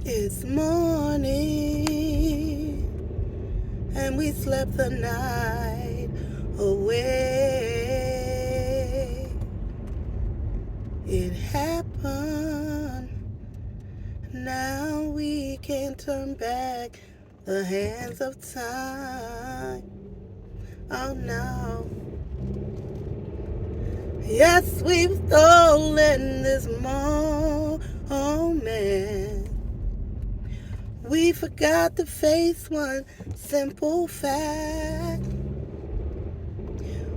It's morning, and we slept the night away. It happened. Now we can turn back the hands of time. Oh no. Yes, we've stolen this moment. We forgot to face one simple fact.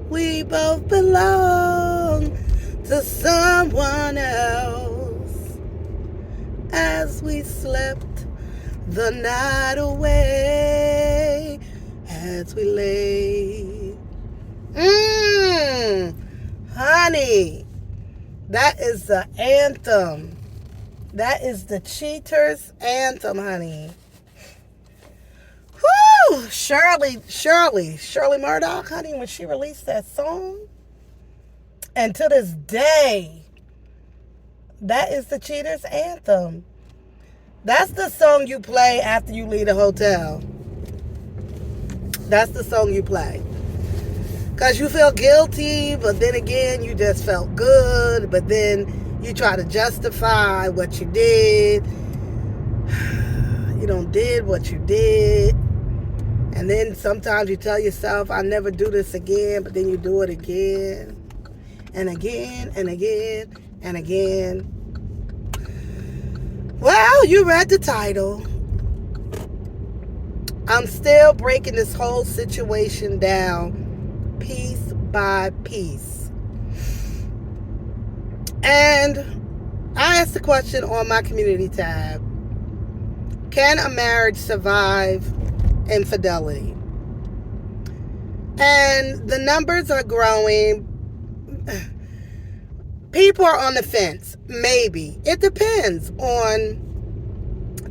We both belong to someone else as we slept the night away, as we lay. Honey, that is the anthem. That is the cheater's anthem, honey. Whoo! Shirley Murdoch, honey, when she released that song. And to this day, that is the cheater's anthem. That's the song you play after you leave the hotel. That's the song you play. Because you feel guilty, but then again, you just felt good, but then you try to justify what you did. You did what you did. And then sometimes you tell yourself, I'll never do this again, but then you do it again. And again, and again, and again. Well, you read the title. I'm still breaking this whole situation down piece by piece. And I asked the question on my community tab, can a marriage survive infidelity? And the numbers are growing. People are on the fence. Maybe. It depends on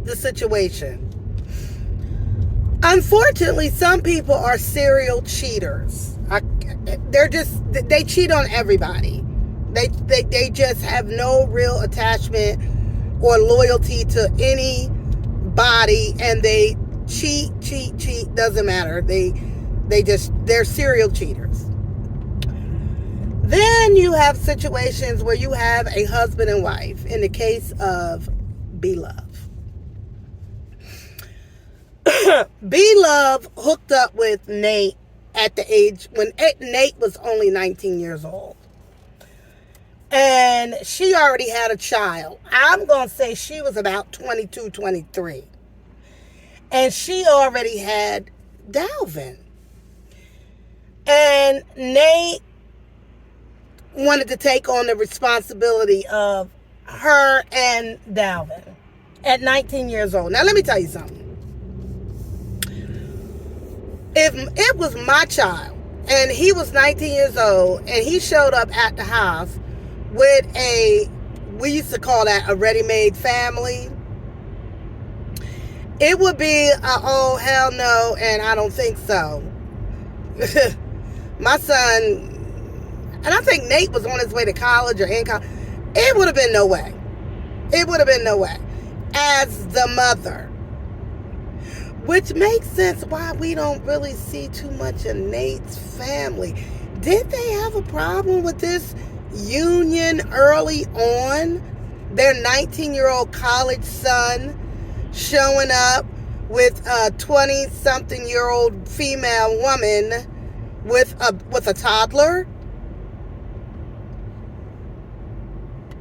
the situation. Unfortunately, some people are serial cheaters. They cheat on everybody. They just have no real attachment or loyalty to anybody, and they cheat, doesn't matter. They're serial cheaters. Then you have situations where you have a husband and wife. In the case of Blove. Blove hooked up with Nate at the age when Nate was only 19 years old. And she already had a child. I'm going to say she was about 22, 23. And she already had Dalvin. And Nate wanted to take on the responsibility of her and Dalvin at 19 years old. Now, let me tell you something. If it was my child and he was 19 years old and he showed up at the house with we used to call that a ready-made family, it would be oh, hell no, and I don't think so. My son, and I think Nate was on his way to college or in college, it would have been no way. It would have been no way. As the mother. Which makes sense why we don't really see too much of Nate's family. Did they have a problem with this union early on? Their 19-year-old college son showing up with a 20-something-year-old female woman with a toddler?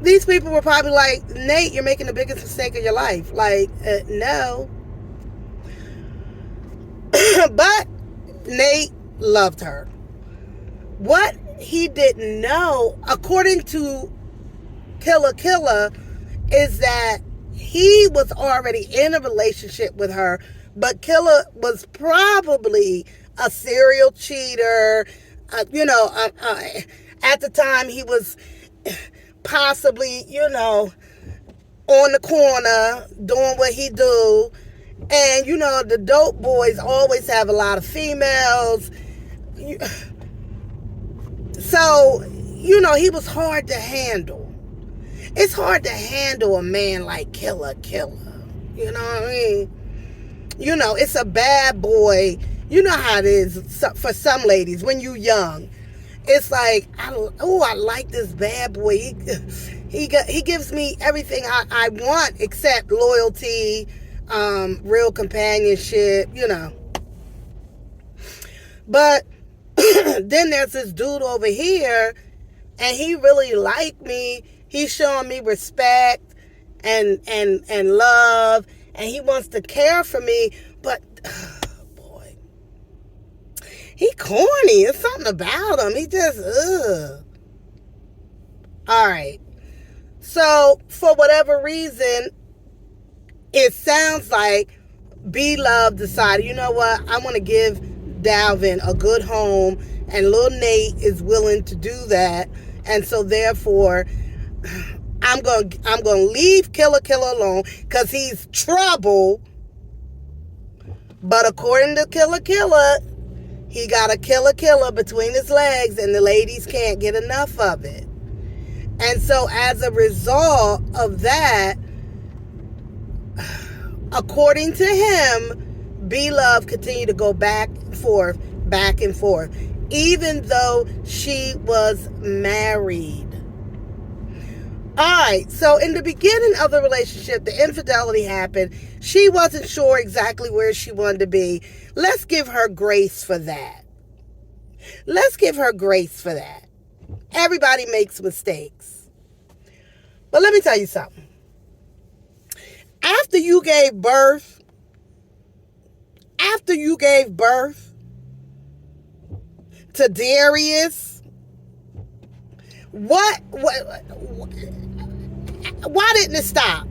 These people were probably like, Nate, you're making the biggest mistake of your life. Like, no. But Nate loved her. What he didn't know, according to Killa Killa, is that he was already in a relationship with her, but Killa was probably a serial cheater. At the time he was possibly, on the corner doing what he do. And, the dope boys always have a lot of females. So, he was hard to handle. It's hard to handle a man like Killa Killa. You know what I mean? You know, it's a bad boy. You know how it is for some ladies when you young. It's like, I like this bad boy. He gives me everything I want except loyalty, real companionship, you know. But then there's this dude over here, and he really liked me. He's showing me respect and love, and he wants to care for me. But boy, he corny. There's something about him. He just All right. So for whatever reason, it sounds like Blove decided, you know what, I want to give Dalvin a good home, and little Nate is willing to do that, and so therefore I'm going to leave Killa Killa alone because he's trouble. But according to Killa Killa, he got a Killa Killa between his legs, and the ladies can't get enough of it. And so as a result of that, according to him, Blove continued to go back and forth, even though she was married. Alright, so in the beginning of the relationship, the infidelity happened. She wasn't sure exactly where she wanted to be. Let's give her grace for that. Let's give her grace for that. Everybody makes mistakes. But let me tell you something. After you gave birth to Darius, why didn't it stop?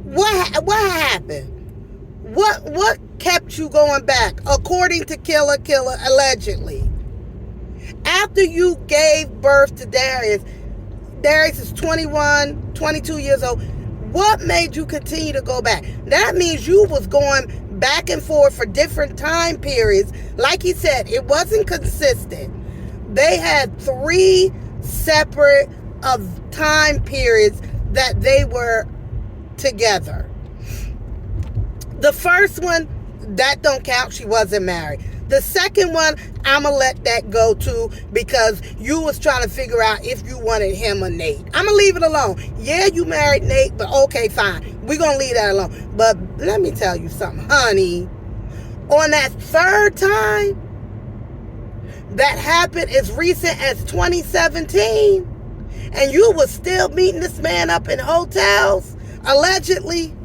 What happened? What kept you going back? According to Killa Killa, allegedly. After you gave birth to Darius is 21, 22 years old. What made you continue to go back? That means you was going back and forth for different time periods. Like he said, it wasn't consistent. They had 3 separate time periods that they were together. The first one, that don't count. She wasn't married. The second one, I'm going to let that go too, because you was trying to figure out if you wanted him or Nate. I'm going to leave it alone. Yeah, you married Nate, but okay, fine. We're going to leave that alone. But let me tell you something, honey. On that third time, that happened as recent as 2017, and you was still meeting this man up in hotels, allegedly.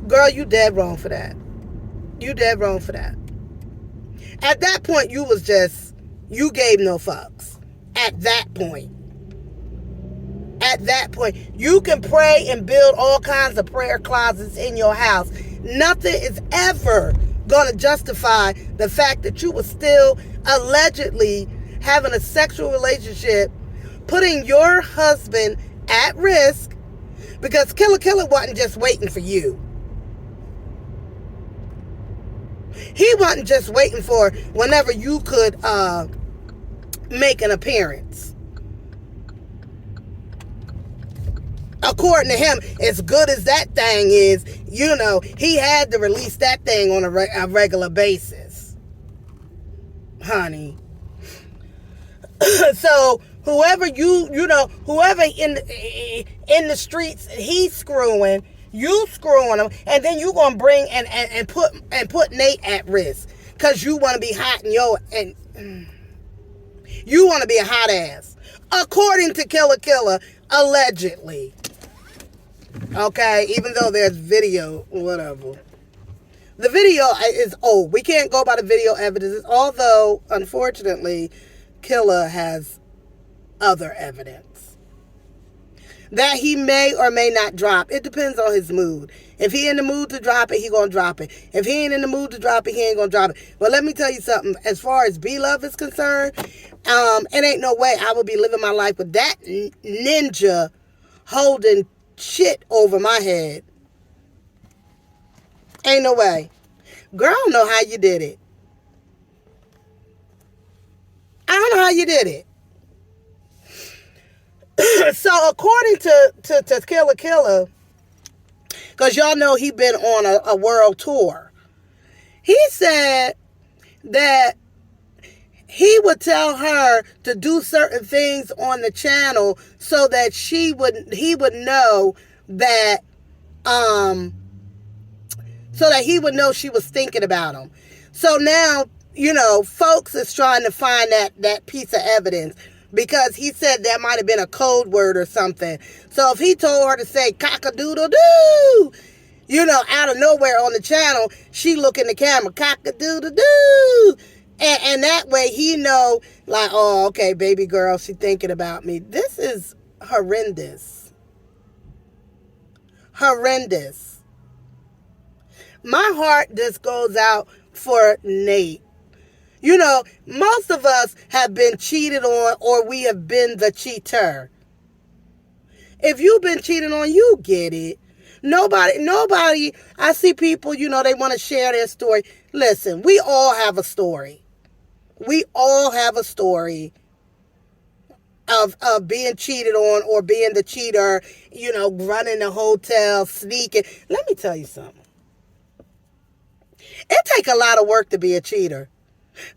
Girl, you dead wrong for that. You dead wrong for that. At that point, you gave no fucks. At that point, you can pray and build all kinds of prayer closets in your house. Nothing is ever going to justify the fact that you were still allegedly having a sexual relationship, putting your husband at risk, because Killa Killa wasn't just waiting for you. He wasn't just waiting for whenever you could make an appearance. According to him, as good as that thing is, you know, he had to release that thing on a regular basis. Honey. So whoever whoever in the streets he's screwing, you screwing him, and then you gonna bring and put Nate at risk because you want to be hot and you want to be a hot ass, according to Killa Killa, allegedly. Okay, even though there's video, whatever. The video is old. We can't go by the video evidence, although unfortunately, Killa has other evidence that he may or may not drop. It depends on his mood. If he in the mood to drop it, he gonna drop it. If he ain't in the mood to drop it, he ain't gonna drop it. But let me tell you something. As far as Blove is concerned, it ain't no way I would be living my life with that ninja holding shit over my head. Ain't no way. Girl, I don't know how you did it. I don't know how you did it. So according to Killa Killa, because y'all know he been on a world tour. He said that he would tell her to do certain things on the channel so that he would know that so that he would know she was thinking about him. So now, folks is trying to find that piece of evidence, because he said that might have been a code word or something. So if he told her to say cock-a-doodle-doo, out of nowhere on the channel, she look in the camera, cock-a-doodle-doo. And that way he know, like, oh, okay, baby girl, she thinking about me. This is horrendous. Horrendous. My heart just goes out for Nate. Most of us have been cheated on, or we have been the cheater. If you've been cheated on, you get it. Nobody, I see people, they want to share their story. Listen, we all have a story. We all have a story of being cheated on or being the cheater, running the hotel, sneaking. Let me tell you something. It takes a lot of work to be a cheater.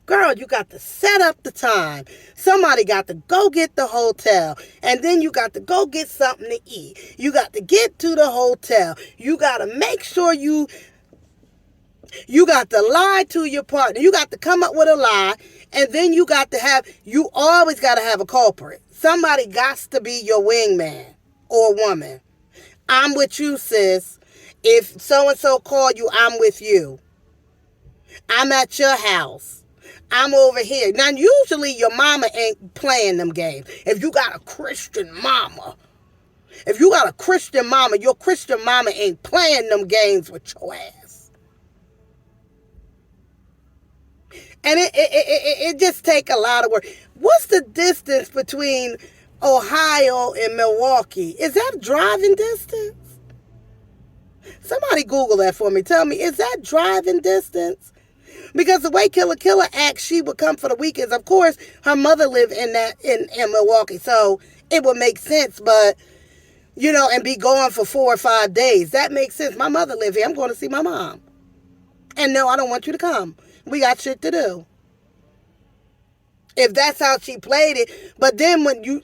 Girl, you got to set up the time. Somebody got to go get the hotel. And then you got to go get something to eat. You got to get to the hotel. You got to make sure you got to lie to your partner. You got to come up with a lie. And then you always got to have a culprit. Somebody got to be your wingman or woman. I'm with you, sis. If so-and-so called you, I'm with you. I'm at your house. I'm over here. Now, usually your mama ain't playing them games. If you got a Christian mama, your Christian mama ain't playing them games with your ass. And it just take a lot of work. What's the distance between Ohio and Milwaukee? Is that driving distance? Somebody Google that for me. Tell me, is that driving distance? Because the way Killa Killa acts, she would come for the weekends. Of course, her mother lived in Milwaukee, so it would make sense. But, and be gone for 4 or 5 days. That makes sense. My mother lives here. I'm going to see my mom. And no, I don't want you to come. We got shit to do. If that's how she played it. But then when you...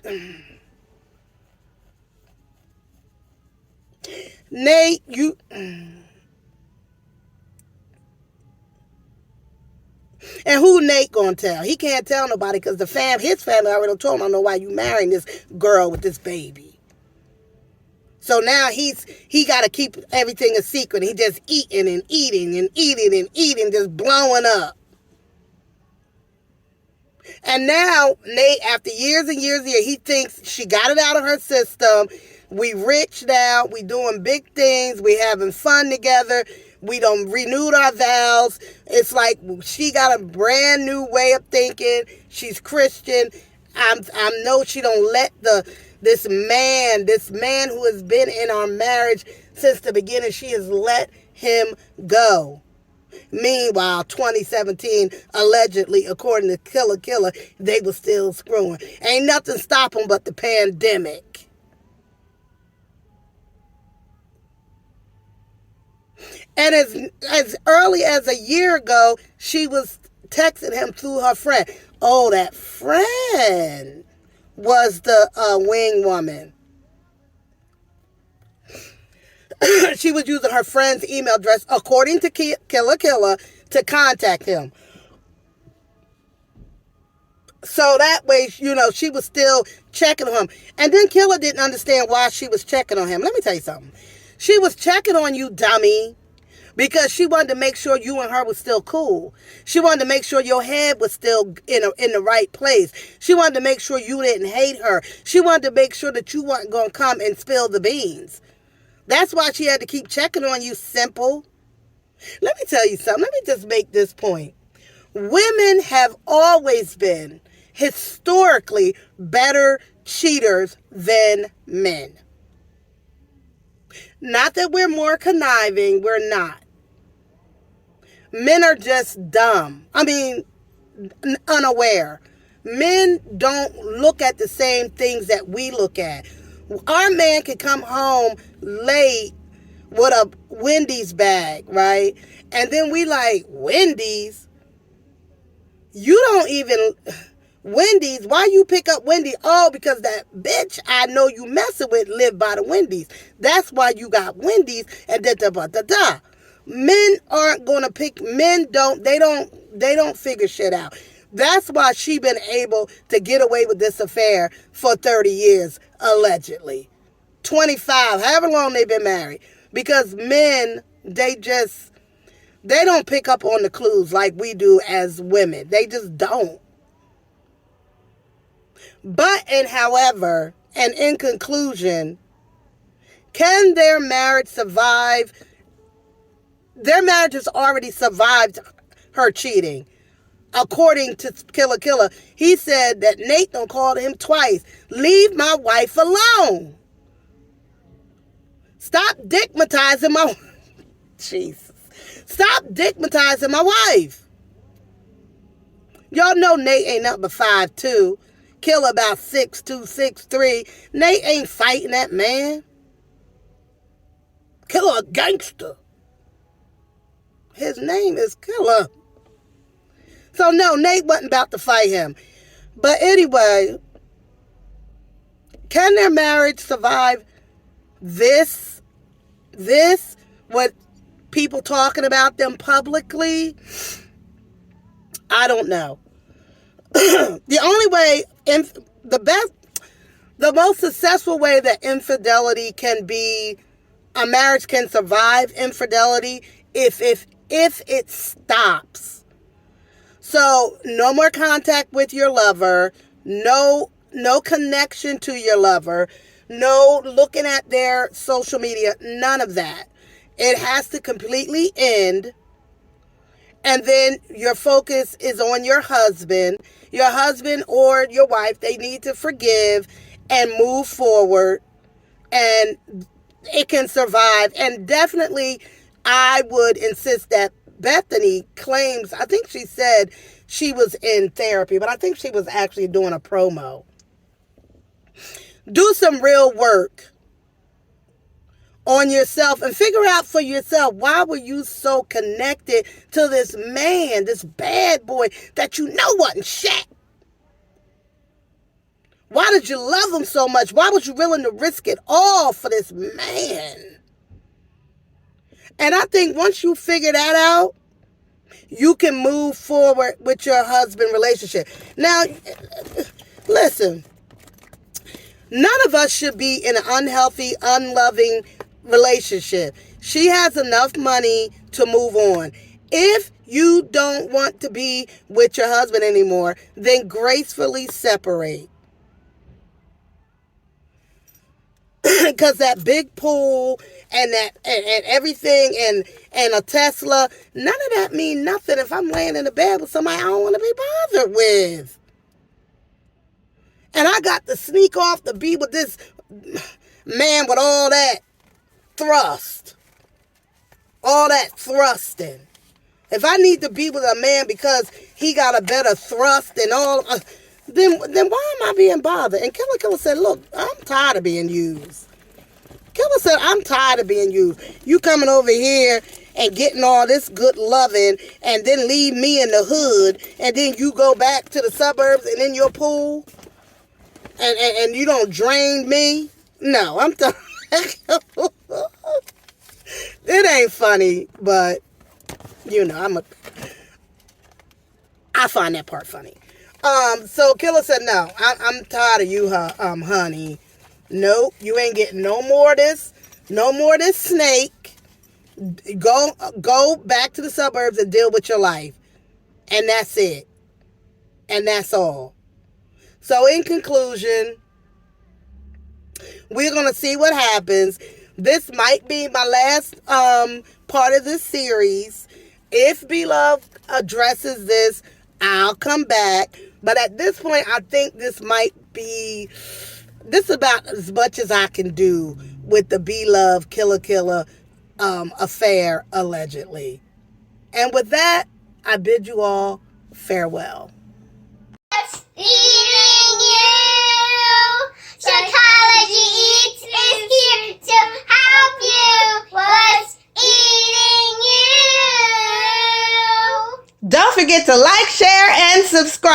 Nate, you... And who Nate gonna tell? He can't tell nobody because his family already told him, I don't know why you marrying this girl with this baby. So now he got to keep everything a secret. He just eating and eating and eating and eating, just blowing up. And now Nate, after years and years and years, he thinks she got it out of her system. We rich now. We doing big things. We having fun together. We done renewed our vows. It's like she got a brand new way of thinking. She's Christian. I know she don't let this man who has been in our marriage since the beginning, she has let him go. Meanwhile, 2017, allegedly, according to Killa Killa, they were still screwing. Ain't nothing stopping but the pandemic. And as early as a year ago, she was texting him through her friend. Oh, that friend was the wing woman. She was using her friend's email address, according to Killa Killa, to contact him. So that way, she was still checking on him. And then Killa didn't understand why she was checking on him. Let me tell you something. She was checking on you, dummy. Because she wanted to make sure you and her was still cool. She wanted to make sure your head was still in the right place. She wanted to make sure you didn't hate her. She wanted to make sure that you weren't going to come and spill the beans. That's why she had to keep checking on you, simple. Let me tell you something. Let me just make this point. Women have always been historically better cheaters than men. Not that we're more conniving. We're not. Men are just dumb. I mean, unaware. Men don't look at the same things that we look at. Our man can come home late with a Wendy's bag, right? And then we like, Wendy's? You don't even... Wendy's? Why you pick up Wendy's? Oh, because that bitch I know you messing with live by the Wendy's. That's why you got Wendy's and da-da-da-da-da. Men aren't going to pick... Men don't... They don't figure shit out. That's why she been able to get away with this affair for 30 years, allegedly. 25, however long they've been married. Because men, they don't pick up on the clues like we do as women. They just don't. But, and however, and in conclusion, can their marriage survive? Their marriage has already survived her cheating. According to Killa Killa, he said that Nate done called him twice. Leave my wife alone. Stop dickmatizing my... Jesus. Stop dickmatizing my wife. Y'all know Nate ain't nothing but 5'2". Killa about 6'2", 6'3". Nate ain't fighting that man. Killa a gangster. His name is Killa. So no, Nate wasn't about to fight him. But anyway, can their marriage survive this, what people talking about them publicly? I don't know. The only way, the most successful way that infidelity can be, a marriage can survive infidelity if it stops. So no more contact with your lover, no connection to your lover, no looking at their social media, none of that. It has to completely end. And then your focus is on your husband or your wife. They need to forgive and move forward, and it can survive. And definitely, I would insist that Bethany claims, I think she said she was in therapy, but I think she was actually doing a promo. Do some real work on yourself and figure out for yourself, why were you so connected to this man, this bad boy that you know wasn't shit? Why did you love him so much? Why was you willing to risk it all for this man? And I think once you figure that out, you can move forward with your husband relationship. Now, listen, none of us should be in an unhealthy, unloving relationship. She has enough money to move on. If you don't want to be with your husband anymore, then gracefully separate. Because that big pool and that and everything and a Tesla, none of that mean nothing if I'm laying in the bed with somebody I don't want to be bothered with. And I got to sneak off to be with this man with all that thrust. All that thrusting. If I need to be with a man because he got a better thrust and all, then why am I being bothered? And Killa Killa said, look, I'm tired of being used. Killa said, I'm tired of being used. You coming over here and getting all this good loving and then leave me in the hood and then you go back to the suburbs and in your pool and you don't drain me? No, I'm tired. It ain't funny, but you know, I find that part funny. So Killa said, no, I'm tired of you, honey. Nope, you ain't getting no more of this snake. Go back to the suburbs and deal with your life. And that's it. And that's all. So in conclusion, we're going to see what happens. This might be my last part of this series. If Blove addresses this, I'll come back. But at this point, I think this is about as much as I can do with the Blove Killa Killa affair, allegedly. And with that, I bid you all farewell. Eating you! Psychology Eats is here to help you! forget to like, share, and subscribe.